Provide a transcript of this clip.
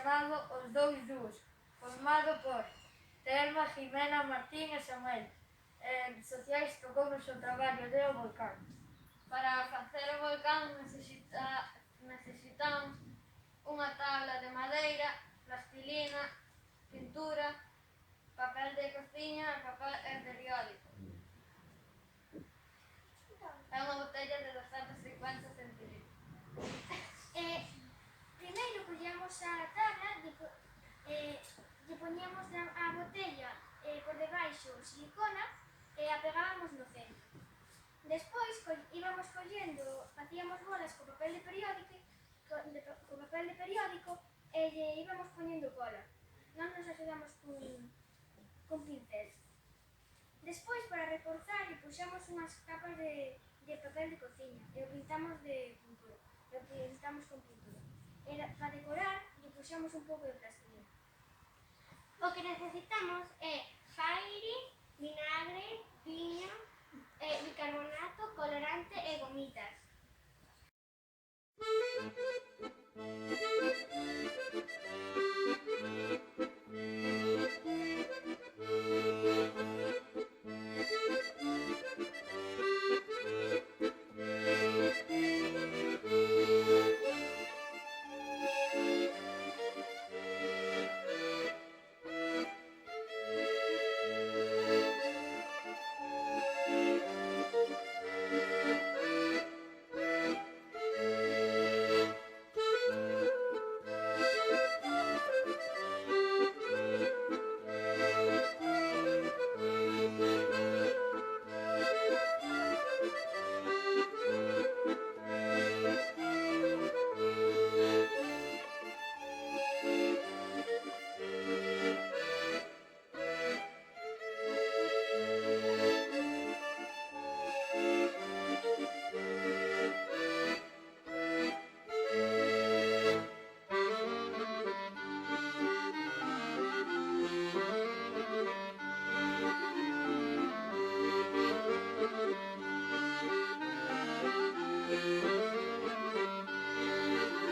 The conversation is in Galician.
chamado Os Dous Dúos, formado por Telma, Jimena, Martín e Samuel. En sociais tocou o seu traballo de O Volcán. Para facer o volcán necesitamos unha tabla de madeira, plastilina, pintura, papel de cociña e papel periódico. É unha botella de 250 centilitros. Primeiro collíamos a tabla, lle poñíamos a botella por debaixo silicona e a pegábamos no centro. Despois íbamos collendo, facíamos bolas co papel de periódico e lle íbamos poñendo cola. Nós nos axudamos cun pincel. Despois, para reforzar, lle puxamos unhas capas de papel de cociña e o pintamos con pintura. E para decorar, lle puxamos un pouco de plastilina. O que necesitamos